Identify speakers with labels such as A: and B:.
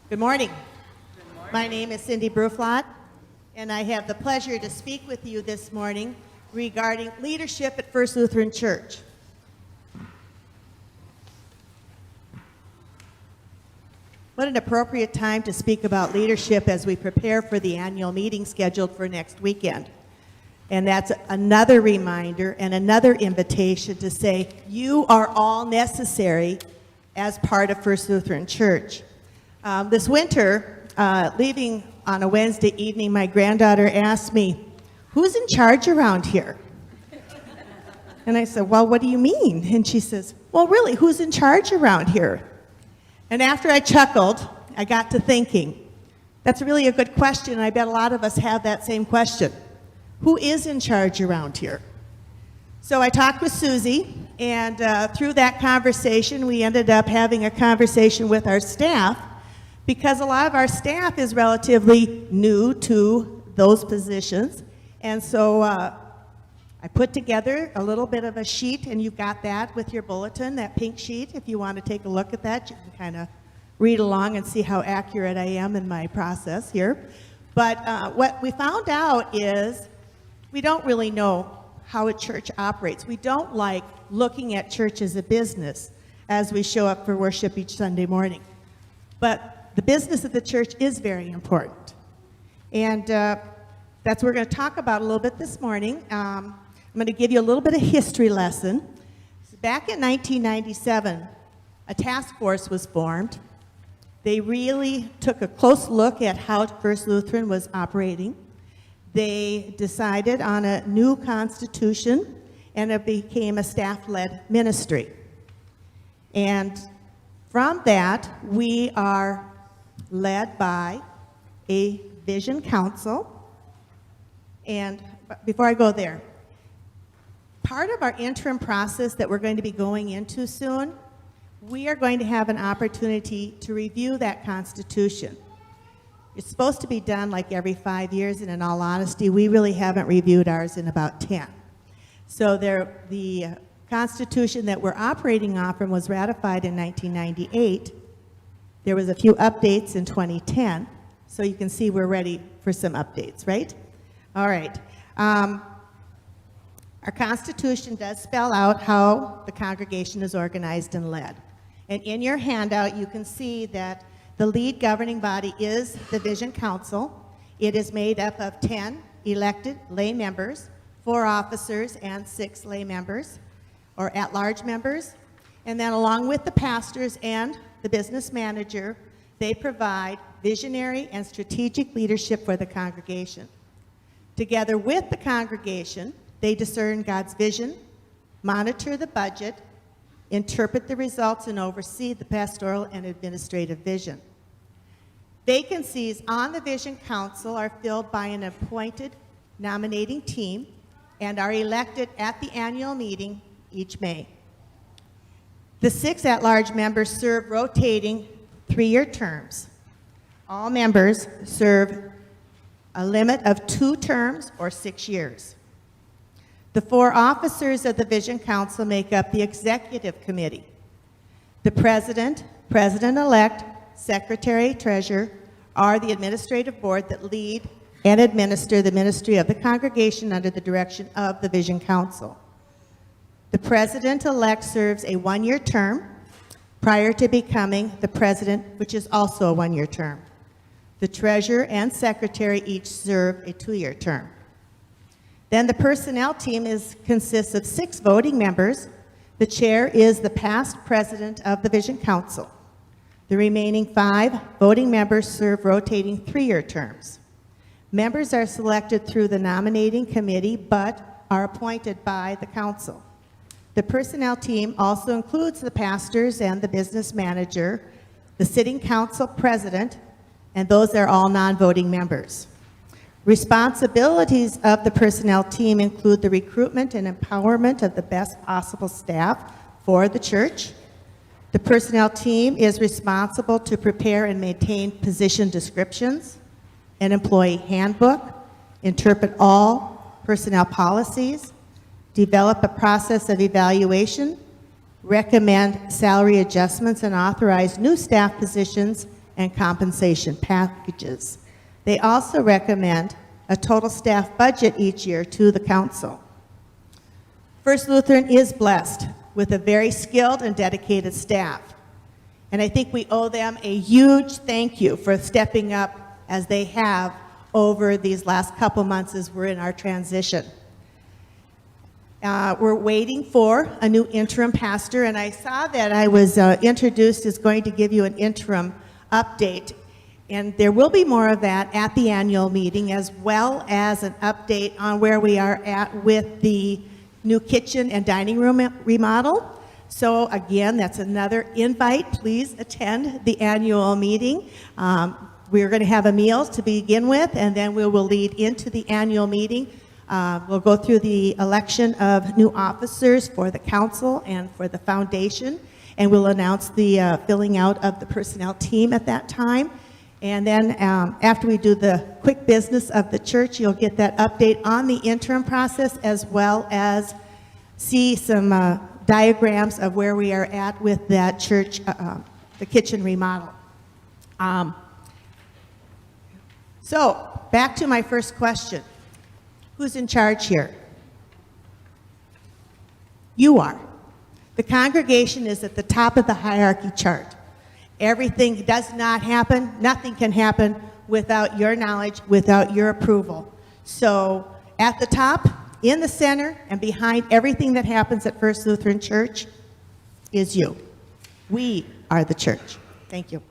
A: Good morning. My name is Cindy Bruflodt, and I have the pleasure to speak with you this morning regarding leadership at First Lutheran Church. What an appropriate time to speak about leadership as we prepare for the annual meeting scheduled for next weekend. And that's another reminder and another invitation to say, you are all necessary as part of First Lutheran Church. This winter, leaving on a Wednesday evening, my granddaughter asked me, "Who's in charge around here?" And I said, "Well, what do you mean?" And she says, "Well, really, who's in charge around here?" And after I chuckled, I got to thinking, that's really a good question, and I bet a lot of us have that same question. Who is in charge around here? So I talked with Susie, and through that conversation, we ended up having a conversation with our staff, because a lot of our staff is relatively new to those positions. And so I put together a little bit of a sheet, and you've got that with your bulletin, that pink sheet. If you want to take a look at that, you can kind of read along and see how accurate I am in my process here. But what we found out is we don't really know how a church operates. We don't like looking at church as a business as we show up for worship each Sunday morning. But the business of the church is very important. And that's what we're going to talk about a little bit this morning. I'm going to give you a little bit of history lesson. Back in 1997, a task force was formed. They really took a close look at how First Lutheran was operating. They decided on a new constitution, and it became a staff-led ministry. And from that, we are led by a vision council. And before I go there, part of our interim process that we're going to be going into soon, we are going to have an opportunity to review that constitution. It's supposed to be done like every 5 years, and in all honesty, we really haven't reviewed ours in about 10. So the constitution that we're operating off from was ratified in 1998. There was a few updates in 2010, so you can see we're ready for some updates, right? All right. Our Constitution does spell out how the congregation is organized and led. And in your handout, you can see that the lead governing body is the Vision Council. It is made up of 10 elected lay members, 4 officers, and 6 lay members, or at-large members. And then along with the pastors and the business manager, they provide visionary and strategic leadership for the congregation. Together with the congregation, they discern God's vision, monitor the budget, interpret the results, and oversee the pastoral and administrative vision. Vacancies on the Vision Council are filled by an appointed nominating team and are elected at the annual meeting each May. The 6 at-large members serve rotating 3-year terms. All members serve a limit of 2 terms or 6 years. The 4 officers of the Vision Council make up the executive committee. The president, president-elect, secretary, treasurer are the administrative board that lead and administer the ministry of the congregation under the direction of the Vision Council. The president-elect serves a 1-year term prior to becoming the president, which is also a 1-year term. The treasurer and secretary each serve a 2-year term. Then the personnel team consists of 6 voting members. The chair is the past president of the Vision Council. The remaining 5 voting members serve rotating 3-year terms. Members are selected through the nominating committee, but are appointed by the council. The personnel team also includes the pastors and the business manager, the sitting council president, and those are all non-voting members. Responsibilities of the personnel team include the recruitment and empowerment of the best possible staff for the church. The personnel team is responsible to prepare and maintain position descriptions, an employee handbook, interpret all personnel policies, develop a process of evaluation, recommend salary adjustments, and authorize new staff positions and compensation packages. They also recommend a total staff budget each year to the council. First Lutheran is blessed with a very skilled and dedicated staff. And I think we owe them a huge thank you for stepping up as they have over these last couple months as we're in our transition. We're waiting for a new interim pastor, and I saw that I was introduced as going to give you an interim update. And there will be more of that at the annual meeting, as well as an update on where we are at with the new kitchen and dining room remodel. So again, that's another invite. Please attend the annual meeting. We're going to have a meal to begin with, and then we will lead into the annual meeting. We'll go through the election of new officers for the council and for the foundation, and we'll announce the filling out of the personnel team at that time. And then after we do the quick business of the church, you'll get that update on the interim process, as well as see some diagrams of where we are at with that church, the kitchen remodel. So back to my first question. Who's in charge here? You are. The congregation is at the top of the hierarchy chart. Everything does not happen, nothing can happen without your knowledge, without your approval. So at the top, in the center, and behind everything that happens at First Lutheran Church is you. We are the church. Thank you.